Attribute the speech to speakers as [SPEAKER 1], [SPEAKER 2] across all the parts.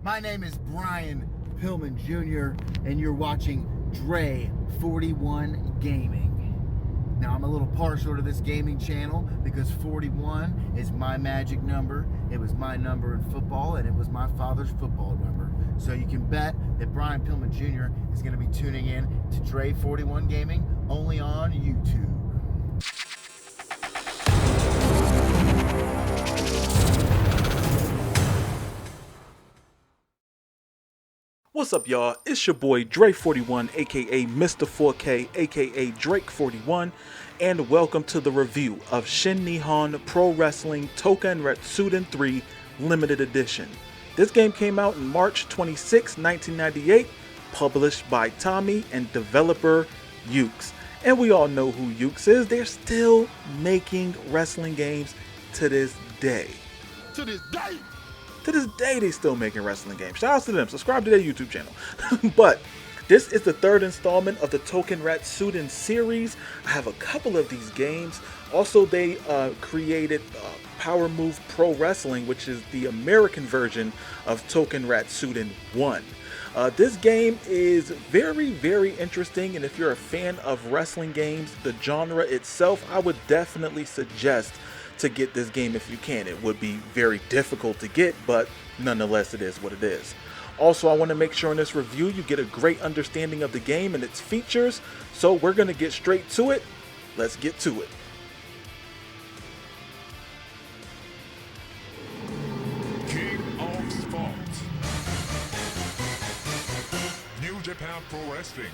[SPEAKER 1] My name is Brian Pillman Jr. and you're watching Dre41 Gaming. Now I'm a little partial to this gaming channel because 41 is my magic number. It was my number in football and it was my father's football number. So you can bet that Brian Pillman Jr. is going to be tuning in to Dre41 Gaming only on YouTube.
[SPEAKER 2] What's up, y'all? It's your boy Dre41, aka Mr. 4K, aka Drake41, and welcome to the review of Shin Nihon Pro Wrestling Toukon Retsuden 3 Limited Edition. This game came out in March 26, 1998, published by Tommy and developer Yuke's. And we all know who Yuke's is. They're still making wrestling games to this day.
[SPEAKER 1] To this day!
[SPEAKER 2] To this day, they still making wrestling games. Shout out to them. Subscribe to their YouTube channel. But this is the third installment of the Toukon Retsuden series. I have a couple of these games. Also, they created Power Move Pro Wrestling, which is the American version of Toukon Retsuden 1. This game is very, very interesting, and if you're a fan of wrestling games, the genre itself, I would definitely suggest to get this game if you can. It would be very difficult to get, but nonetheless it is what it is. Also, I want to make sure in this review you get a great understanding of the game and its features, so we're going to get straight to it. Let's get to it.
[SPEAKER 3] King of Sport. New Japan Pro Wrestling.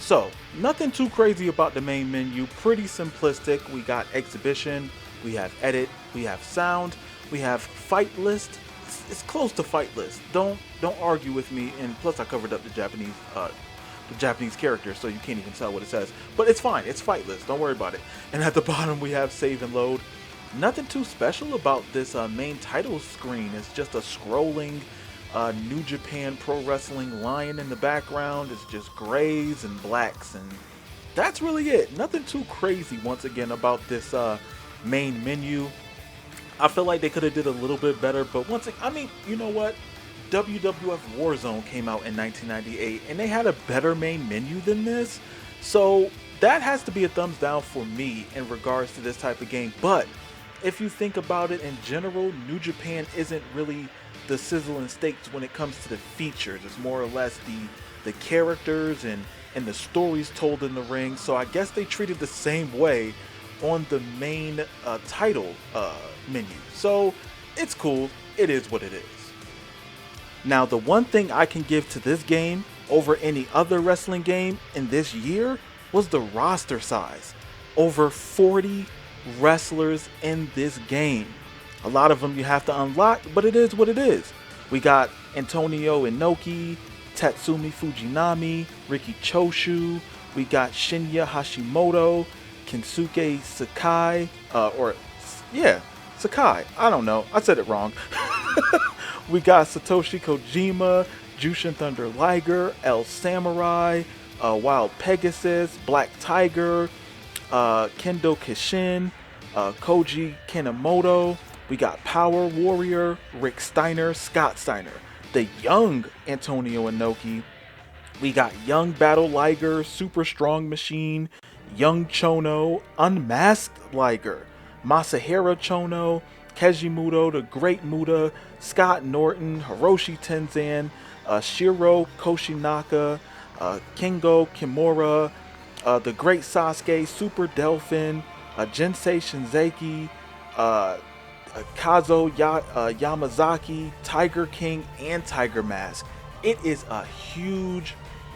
[SPEAKER 2] So, nothing too crazy about the main menu, pretty simplistic. We got exhibition, we have edit, we have sound, we have fight list. It's close to fight list. Don't argue with me, and plus I covered up the Japanese character, so you can't even tell what it says. But it's fine, it's fight list, don't worry about it. And at the bottom we have save and load. Nothing too special about this main title screen. It's just a scrolling New Japan Pro Wrestling lion in the background. It's just grays and blacks, and that's really it. Nothing too crazy once again about this main menu. I feel like they could have did a little bit better, but I mean, you know what? WWF Warzone came out in 1998 and they had a better main menu than this, so that has to be a thumbs down for me in regards to this type of game. But if you think about it in general, New Japan isn't really the sizzle and steaks when it comes to the features. It's more or less the characters and the stories told in the ring. So I guess they treated the same way on the main title menu. So it's cool. It is what it is. Now, the one thing I can give to this game over any other wrestling game in this year was the roster size. Over 40 wrestlers in this game. A lot of them you have to unlock, but it is what it is. We got Antonio Inoki, Tatsumi Fujinami, Riki Choshu. We got Shinya Hashimoto, Kensuke Sakai, Sakai. I don't know. I said it wrong. We got Satoshi Kojima, Jushin Thunder Liger, El Samurai, Wild Pegasus, Black Tiger, Kendo Kishin, Koji Kanemoto. We got Power Warrior, Rick Steiner, Scott Steiner, the young Antonio Inoki. We got Young Battle Liger, Super Strong Machine, Young Chono, Unmasked Liger, Masahiro Chono, Keiji Muto, the Great Muta, Scott Norton, Hiroshi Tenzan, Shiro Koshinaka, Kengo Kimura, the Great Sasuke, Super Delphin, Jinsei Shinzeki, Kazo Yamazaki, Tiger King, and Tiger Mask. It is a huge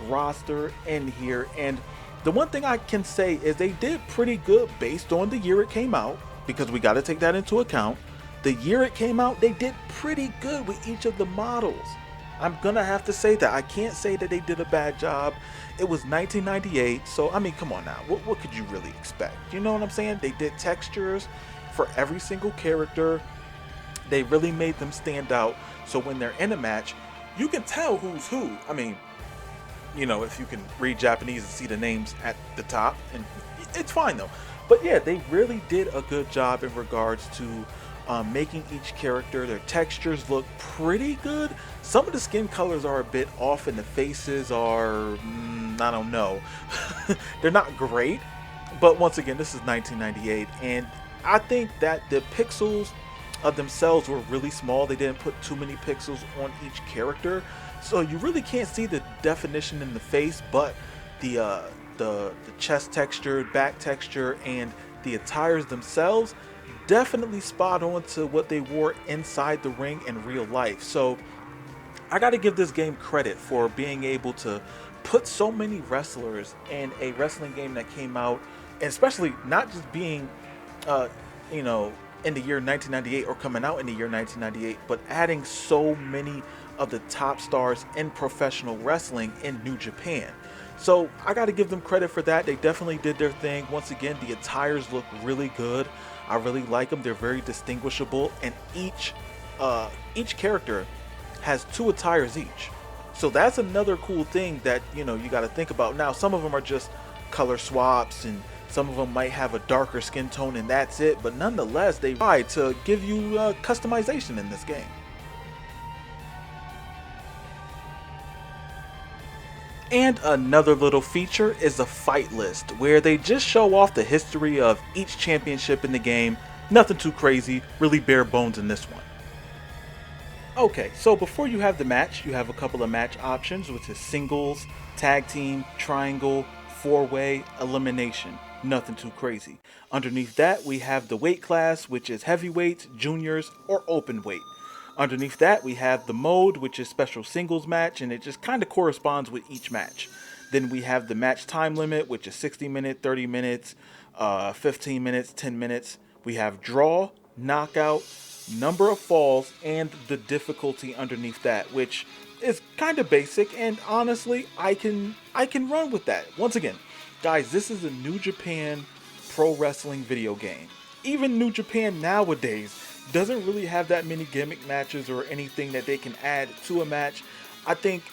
[SPEAKER 2] roster in here, and the one thing I can say is they did pretty good based on the year it came out, because we got to take that into account. The year it came out, they did pretty good with each of the models. I'm gonna have to say that. I can't say that they did a bad job. It was 1998, so I mean, come on now. What could you really expect? You know what I'm saying? They did textures for every single character. They really made them stand out, so when they're in a match, you can tell who's who. I mean, you know, if you can read Japanese and see the names at the top, and it's fine though. But yeah, they really did a good job in regards to making each character, their textures look pretty good. Some of the skin colors are a bit off and the faces are, I don't know. They're not great, but once again, this is 1998, and I think that the pixels of themselves were really small. They didn't put too many pixels on each character, so you really can't see the definition in the face, but the chest texture, back texture, and the attires themselves definitely spot on to what they wore inside the ring in real life. So I got to give this game credit for being able to put so many wrestlers in a wrestling game that came out, and especially not just being in the year 1998 or coming out in the year 1998, but adding so many of the top stars in professional wrestling in New Japan. So I got to give them credit for that. They definitely did their thing. Once again, the attires look really good. I really like them. They're very distinguishable, and each character has 2 attires each. So that's another cool thing that you got to think about. Now, some of them are just color swaps, and some of them might have a darker skin tone, and that's it. But nonetheless, they try to give you customization in this game. And another little feature is a fight list, where they just show off the history of each championship in the game. Nothing too crazy, really bare bones in this one. Okay, so before you have the match, you have a couple of match options, which is singles, tag team, triangle, 4-way, elimination. Nothing too crazy. Underneath that, we have the weight class, which is heavyweight, juniors, or open weight. Underneath that, we have the mode, which is special singles match, and it just kind of corresponds with each match. Then we have the match time limit, which is 60 minutes, 30 minutes, 15 minutes, 10 minutes. We have draw, knockout, number of falls, and the difficulty underneath that, which is kind of basic, and honestly, I can run with that. Once again, guys, this is a New Japan Pro Wrestling video game. Even New Japan nowadays doesn't really have that many gimmick matches or anything that they can add to a match. I think,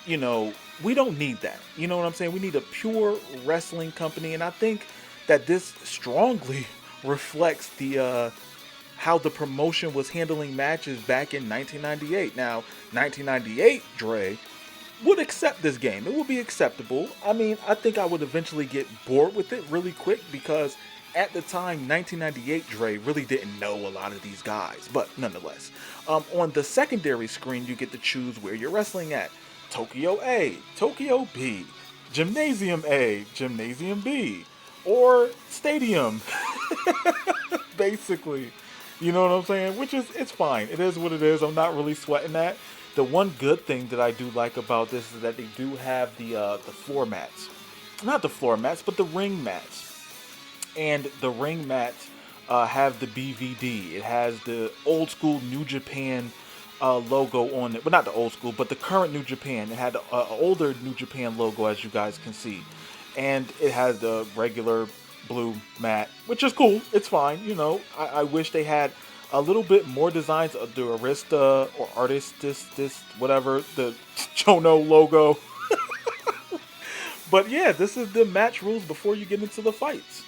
[SPEAKER 2] we don't need that. You know what I'm saying? We need a pure wrestling company, and I think that this strongly reflects the how the promotion was handling matches back in 1998. Now, 1998, Dre would accept this game. It would be acceptable. I mean, I think I would eventually get bored with it really quick, because at the time, 1998, Dre really didn't know a lot of these guys, but nonetheless. On the secondary screen, you get to choose where you're wrestling at. Tokyo A, Tokyo B, Gymnasium A, Gymnasium B, or Stadium, basically. You know what I'm saying? Which is, it's fine. It is what it is. I'm not really sweating that. The one good thing that I do like about this is that they do have the floor mats. Not the floor mats, but the ring mats. And the ring mats have the BVD. It has the old school New Japan logo on it. Well, not the old school, but the current New Japan. It had an older New Japan logo, as you guys can see. And it has the regular blue mat, which is cool. It's fine. I wish they had a little bit more designs of the Arista or Artistis, whatever, the Chono logo. But yeah, this is the match rules before you get into the fights.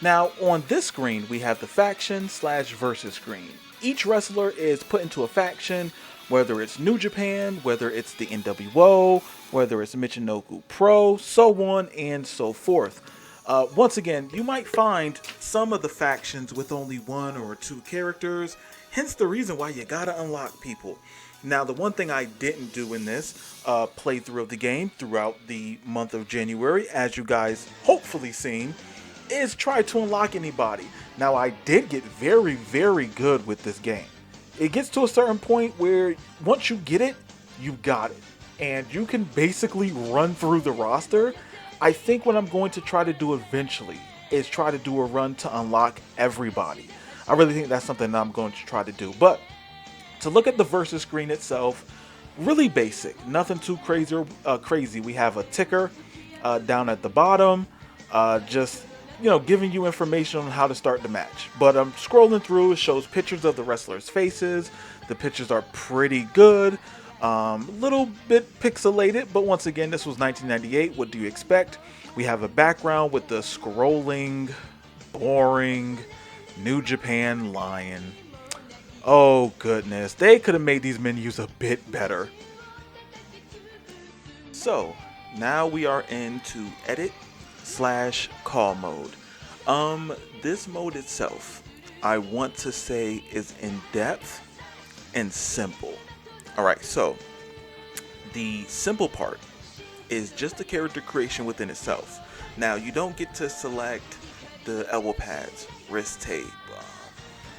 [SPEAKER 2] Now, on this screen, we have the faction/versus screen. Each wrestler is put into a faction, whether it's New Japan, whether it's the NWO, whether it's Michinoku Pro, so on and so forth. Once again, you might find some of the factions with only 1 or 2 characters, hence the reason why you gotta unlock people. Now, the one thing I didn't do in this playthrough of the game throughout the month of January, as you guys hopefully seen, is try to unlock anybody. Now, I did get very, very good with this game. It gets to a certain point where once you get it, you got it. And you can basically run through the roster. I think what I'm going to try to do eventually is try to do a run to unlock everybody. I really think that's something that I'm going to try to do. But to look at the versus screen itself, really basic. Nothing too crazy. We have a ticker down at the bottom. Just giving you information on how to start the match. But I'm scrolling through, it shows pictures of the wrestlers' faces. The pictures are pretty good. Little bit pixelated, but once again, this was 1998. What do you expect? We have a background with the scrolling, boring New Japan Lion. Oh goodness, they could have made these menus a bit better. So now we are into edit / call mode. This mode itself, I want to say, is in depth and simple. All right, so the simple part is just the character creation within itself. Now you don't get to select the elbow pads, wrist tape.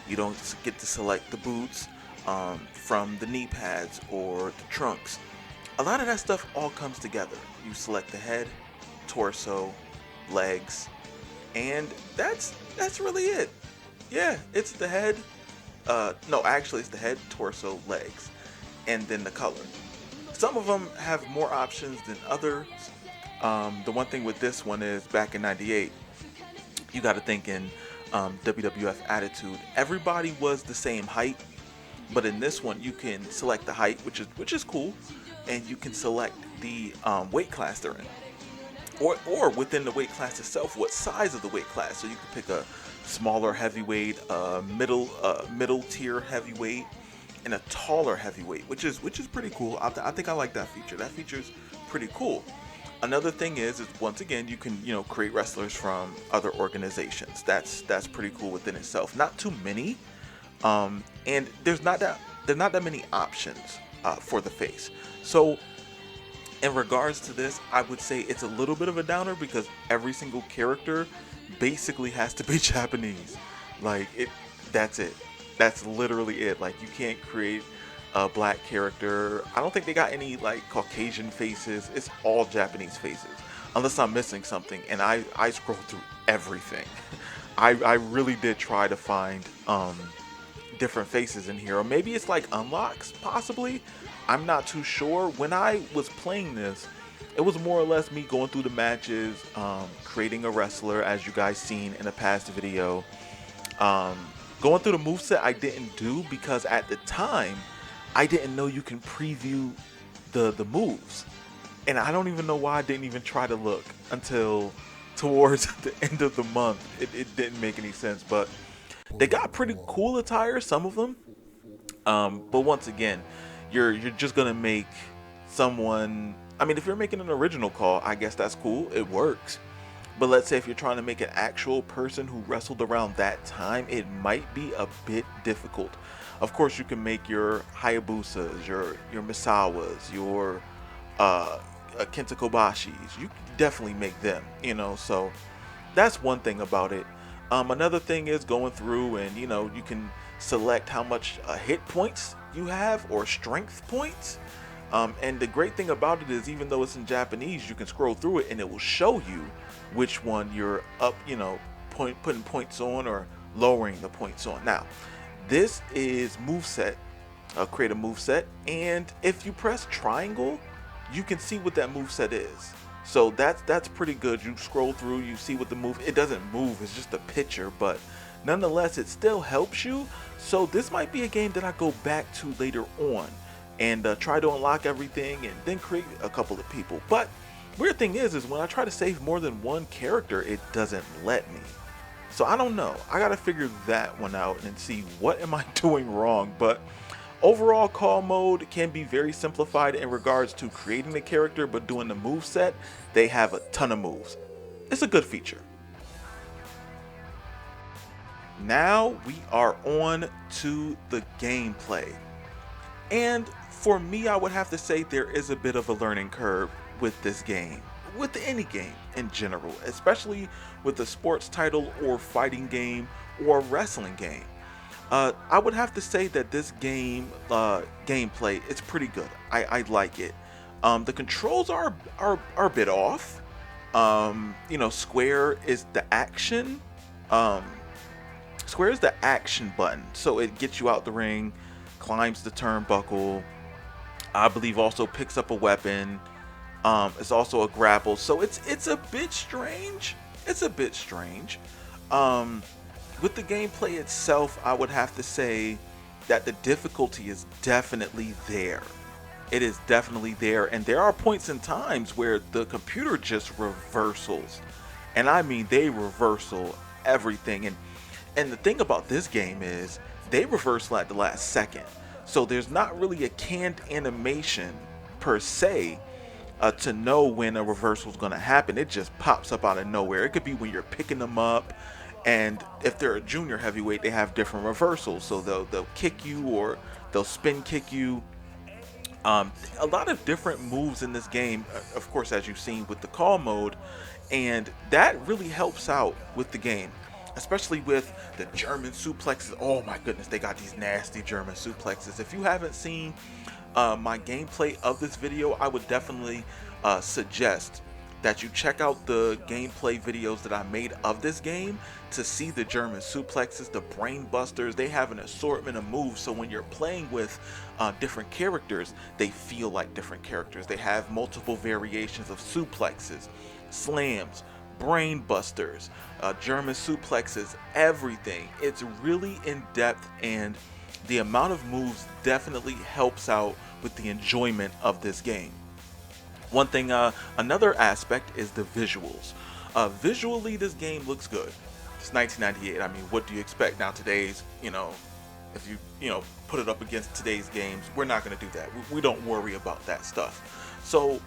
[SPEAKER 2] You don't get to select the boots from the knee pads or the trunks. A lot of that stuff all comes together. You select the head, torso, legs, and that's really it. Yeah, it's the head. No, actually, it's the head, torso, legs, and then the color. Some of them have more options than others. The one thing with this one is back in '98, you got to think in WWF Attitude, everybody was the same height, but in this one you can select the height, which is cool, and you can select the weight class they're in, or within the weight class itself, what size of the weight class. So you can pick a smaller heavyweight, middle tier heavyweight, and a taller heavyweight, which is pretty cool. I think I like that feature. That feature's pretty cool. Another thing is once again, you can create wrestlers from other organizations. That's pretty cool within itself. Not too many, and there's not that many options for the face. So in regards to this, I would say it's a little bit of a downer because every single character basically has to be Japanese. Like that's it. That's literally it. Like you can't create a black character. I don't think they got any like Caucasian faces. It's all Japanese faces, unless I'm missing something. And I scrolled through everything. I really did try to find different faces in here, or maybe it's like unlocks, possibly. I'm not too sure. When I was playing this, it was more or less me going through the matches, creating a wrestler, as you guys seen in a past video. Going through the moveset I didn't do because at the time I didn't know you can preview the moves, and I don't even know why I didn't even try to look until towards the end of the month. It didn't make any sense, but they got pretty cool attire, some of them. But once again, you're just gonna make someone. I mean, if you're making an original call, I guess that's cool. It works. But let's say if you're trying to make an actual person who wrestled around that time, it might be a bit difficult. Of course, you can make your Hayabusas, your Misawas, your Kenta Kobashis. You can definitely make them, so that's one thing about it. Another thing is going through and, you can select how much hit points you have or strength points. And the great thing about it is, even though it's in Japanese, you can scroll through it and it will show you which one you're up, putting points on or lowering the points on. Now, this is moveset, create a moveset, and if you press triangle, you can see what that moveset is. So that's pretty good. You scroll through, you see what the move. It doesn't move, it's just a picture, but nonetheless, it still helps you. So this might be a game that I go back to later on and try to unlock everything and then create a couple of people. But weird thing is when I try to save more than one character, it doesn't let me. So I don't know. I gotta figure that one out and see what am I doing wrong. But overall, call mode can be very simplified in regards to creating the character, but doing the move set, they have a ton of moves. It's a good feature. Now we are on to the gameplay. And for me, I would have to say there is a bit of a learning curve with this game, with any game in general, especially with a sports title or fighting game or wrestling game. I would have to say that this game gameplay, it's pretty good. I like it. The controls are a bit off. Square is the action. Square is the action button, so it gets you out the ring, climbs the turnbuckle. I believe also picks up a weapon. It's also a grapple, so it's a bit strange. It's a bit strange. With the gameplay itself, I would have to say that the difficulty is definitely there. It is definitely there, and there are points in times where the computer just reversals, and I mean they reversal everything. And And the thing about this game is they reversal at the last second. So there's not really a canned animation per se to know when a reversal is going to happen. It just pops up out of nowhere. It could be when you're picking them up, and if they're a junior heavyweight, they have different reversals. So they'll kick you or they'll spin kick you. A lot of different moves in this game, of course, as you've seen with the call mode, and that really helps out with the game, especially with the German suplexes. Oh my goodness, they got these nasty German suplexes. If you haven't seen my gameplay of this video, I would definitely suggest that you check out the gameplay videos that I made of this game to see the German suplexes, the brain busters. They have an assortment of moves, so when you're playing with different characters, they feel like different characters. They have multiple variations of suplexes, slams, brain busters, German suplexes, everything. It's really in depth, and the amount of moves definitely helps out with the enjoyment of this game. One thing, another aspect is the visuals. Visually, this game looks good. It's 1998. I mean, what do you expect now? Today's, if you put it up against today's games, we're not going to do that. We don't worry about that stuff. So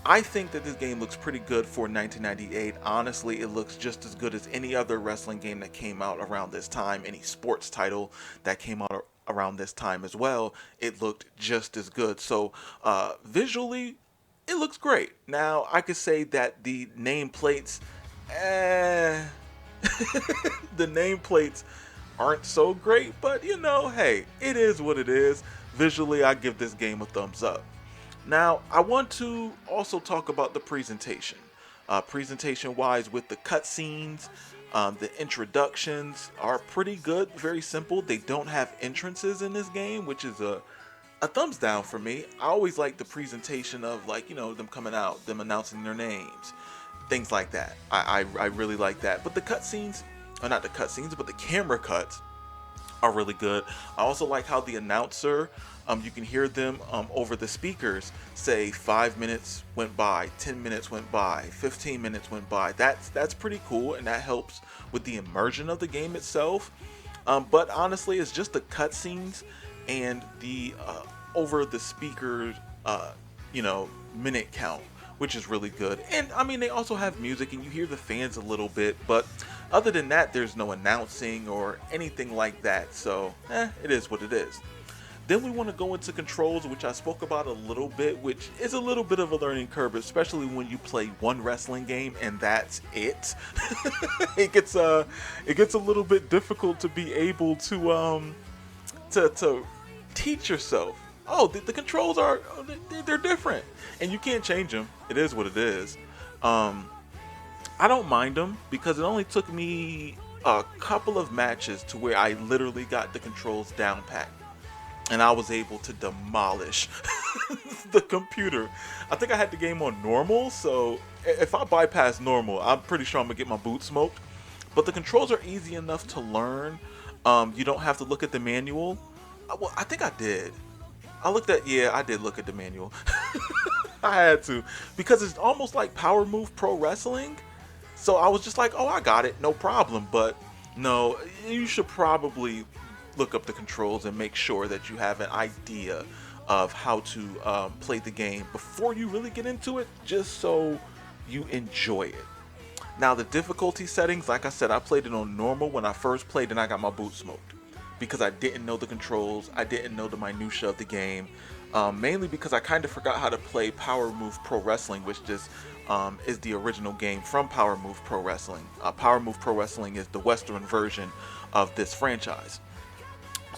[SPEAKER 2] I think that this game looks pretty good for 1998. Honestly, it looks just as good as any other wrestling game that came out around this time, any sports title that came out around this time as well. It looked just as good. So visually, it looks great. Now, I could say that the nameplates, the nameplates aren't so great, but hey, it is what it is. Visually, I give this game a thumbs up. Now, I want to also talk about the presentation. Presentation-wise, with the cutscenes, the introductions are pretty good, very simple. They don't have entrances in this game, which is a thumbs down for me. I always like the presentation of them coming out, them announcing their names, things like that. I really like that. But the cutscenes, or not the cutscenes, but the camera cuts are really good. I also like how the announcer, you can hear them over the speakers say 5 minutes went by, 10 minutes went by, 15 minutes went by. That's pretty cool, and that helps with the immersion of the game itself. But honestly, it's just the cutscenes and the over the speakers minute count, which is really good. And I mean, they also have music and you hear the fans a little bit, but other than that, there's no announcing or anything like that. So it is what it is. Then we want to go into controls, which I spoke about a little bit, which is a little bit of a learning curve, especially when you play one wrestling game and that's it. It gets a little bit difficult to be able to teach yourself. Oh, the controls they're different, and you can't change them. It is what it is. I don't mind them because it only took me a couple of matches to where I literally got the controls down pat, and I was able to demolish the computer. I think I had the game on normal, so if I bypass normal, I'm pretty sure I'm gonna get my boot smoked. But the controls are easy enough to learn. You don't have to look at the manual. Well, I think I did. I did look at the manual. I had to, because it's almost like Power Move Pro Wrestling. So I was just like, oh, I got it, no problem. But no, you should probably look up the controls and make sure that you have an idea of how to play the game before you really get into it, just so you enjoy it. Now, the difficulty settings, like I said, I played it on normal when I first played, and I got my boot smoked because I didn't know the controls. I didn't know the minutia of the game, mainly because I kind of forgot how to play Power Move Pro Wrestling, which just is the original game from Power Move Pro Wrestling. Power Move Pro Wrestling is the Western version of this franchise.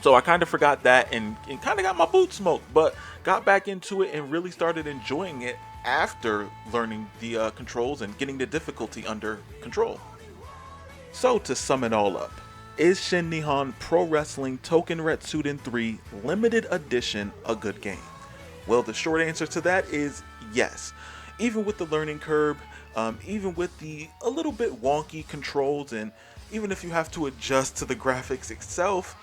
[SPEAKER 2] So I kind of forgot that and kind of got my boot smoked, but got back into it and really started enjoying it after learning the controls and getting the difficulty under control. So to sum it all up, is Shin Nihon Pro Wrestling Toukon Retsuden 3 Limited Edition a good game? Well, the short answer to that is yes. Even with the learning curve, even with the a little bit wonky controls, and even if you have to adjust to the graphics itself,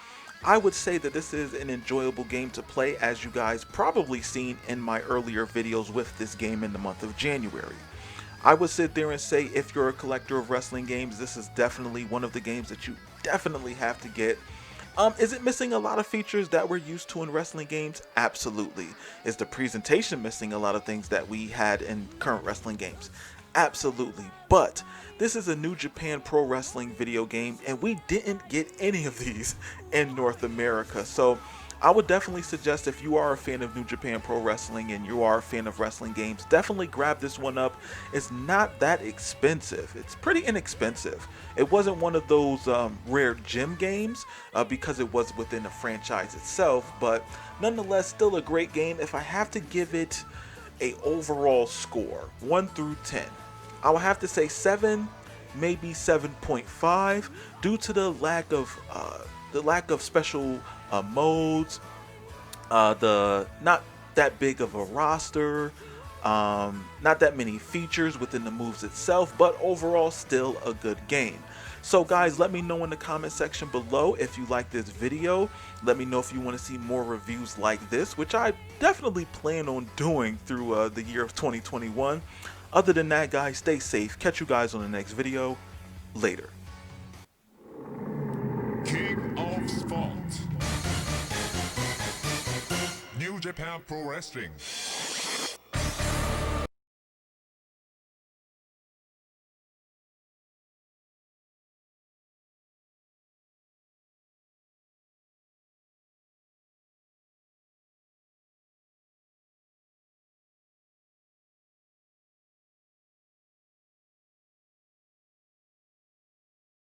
[SPEAKER 2] I would say that this is an enjoyable game to play, as you guys probably seen in my earlier videos with this game in the month of January. I would sit there and say, if you're a collector of wrestling games, this is definitely one of the games that you definitely have to get. Is it missing a lot of features that we're used to in wrestling games? Absolutely. Is the presentation missing a lot of things that we had in current wrestling games? Absolutely. But this is a New Japan Pro Wrestling video game, and we didn't get any of these in North America. So I would definitely suggest, if you are a fan of New Japan Pro Wrestling and you are a fan of wrestling games, definitely grab this one up. It's not that expensive. It's pretty inexpensive. It wasn't one of those rare gem games because it was within the franchise itself, but nonetheless, still a great game. If I have to give it a overall score, 1 through 10, I would have to say 7, maybe 7.5, due to the lack of special modes, the not that big of a roster, not that many features within the moves itself, but overall still a good game. So guys, let me know in the comment section below if you like this video. Let me know if you want to see more reviews like this, which I definitely plan on doing through the year of 2021. Other than that, guys, stay safe. Catch you guys on the next video. Later.
[SPEAKER 3] King of Sport. New Japan Pro Wrestling.